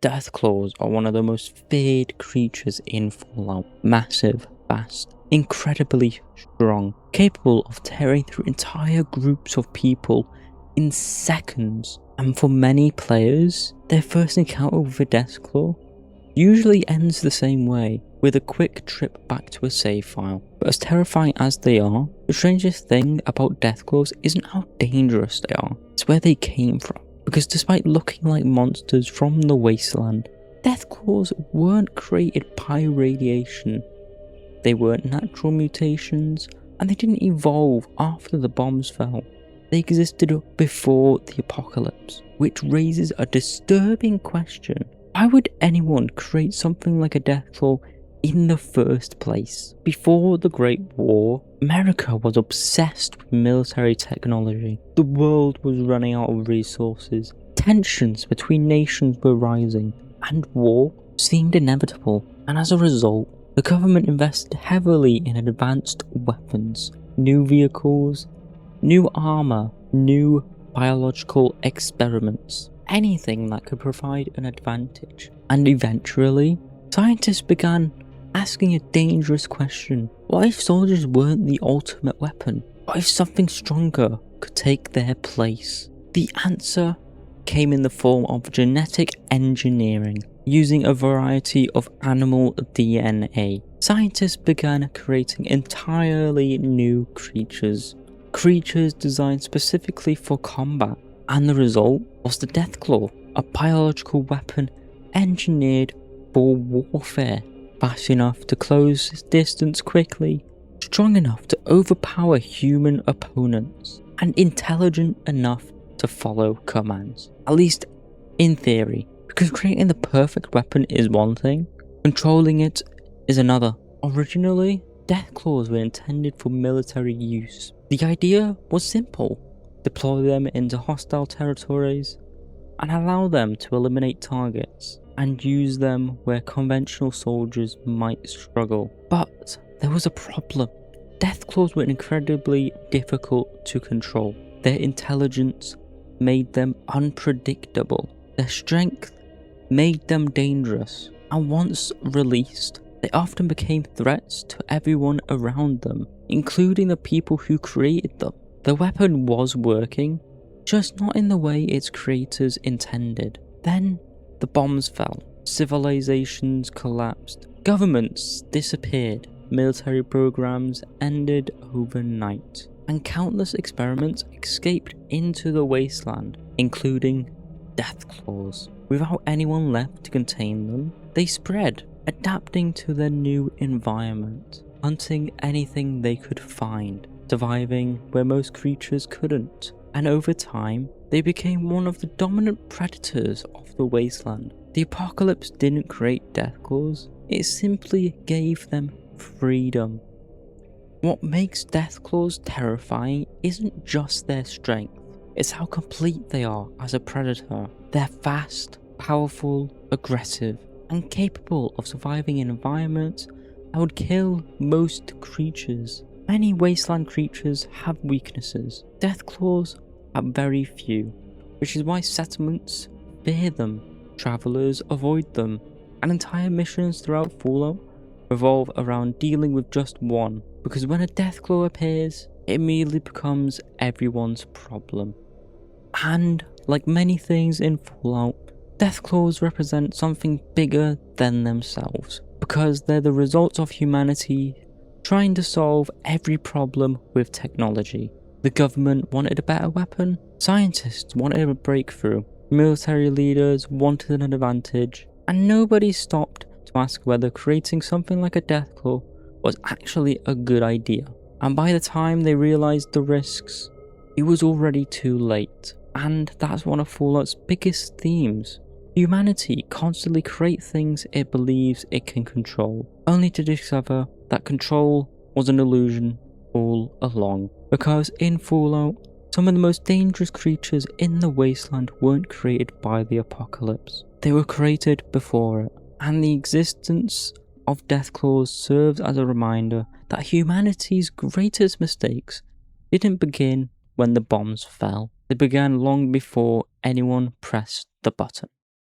Deathclaws are one of the most feared creatures in Fallout. Massive, fast, incredibly strong, capable of tearing through entire groups of people in seconds. And for many players, their first encounter with a Deathclaw usually ends the same way, with a quick trip back to a save file. But as terrifying as they are, the strangest thing about Deathclaws isn't how dangerous they are, it's where they came from. Because despite looking like monsters from the wasteland, Deathclaws weren't created by radiation. They weren't natural mutations, and they didn't evolve after the bombs fell. They existed before the apocalypse, which raises a disturbing question. Why would anyone create something like a Deathclaw in the first place? Before the Great War, America was obsessed with military technology. The world was running out of resources, tensions between nations were rising, and war seemed inevitable. And as a result, the government invested heavily in advanced weapons, new vehicles, new armor, new biological experiments. Anything that could provide an advantage. And eventually, scientists began asking a dangerous question. What if soldiers weren't the ultimate weapon? What if something stronger could take their place? The answer came in the form of genetic engineering. Using a variety of animal DNA, scientists began creating entirely new creatures. Creatures designed specifically for combat. And the result was the Deathclaw, a biological weapon engineered for warfare, fast enough to close distance quickly, strong enough to overpower human opponents, and intelligent enough to follow commands. At least in theory, because creating the perfect weapon is one thing, controlling it is another. Originally, Deathclaws were intended for military use. The idea was simple. Deploy them into hostile territories, and allow them to eliminate targets, and use them where conventional soldiers might struggle. But there was a problem. Deathclaws were incredibly difficult to control. Their intelligence made them unpredictable. Their strength made them dangerous, and once released, they often became threats to everyone around them, including the people who created them. The weapon was working, just not in the way its creators intended. Then, the bombs fell, civilizations collapsed, governments disappeared, military programs ended overnight, and countless experiments escaped into the wasteland, including Deathclaws. Without anyone left to contain them, they spread, adapting to their new environment, hunting anything they could find, surviving where most creatures couldn't, and over time, they became one of the dominant predators of the wasteland. The apocalypse didn't create Deathclaws, it simply gave them freedom. What makes Deathclaws terrifying isn't just their strength, it's how complete they are as a predator. They're fast, powerful, aggressive, and capable of surviving in environments that would kill most creatures. Many wasteland creatures have weaknesses. Deathclaws have very few, which is why settlements fear them, travelers avoid them, and entire missions throughout Fallout revolve around dealing with just one, because when a Deathclaw appears, it immediately becomes everyone's problem. And like many things in Fallout, Deathclaws represent something bigger than themselves, because they're the result of humanity trying to solve every problem with technology. The government wanted a better weapon, scientists wanted a breakthrough, military leaders wanted an advantage, and nobody stopped to ask whether creating something like a Deathclaw was actually a good idea. And by the time they realized the risks, it was already too late. And that's one of Fallout's biggest themes. Humanity constantly creates things it believes it can control, only to discover that control was an illusion all along. Because in Fallout, some of the most dangerous creatures in the wasteland weren't created by the apocalypse. They were created before it. And the existence of Deathclaws serves as a reminder that humanity's greatest mistakes didn't begin when the bombs fell. They began long before anyone pressed the button.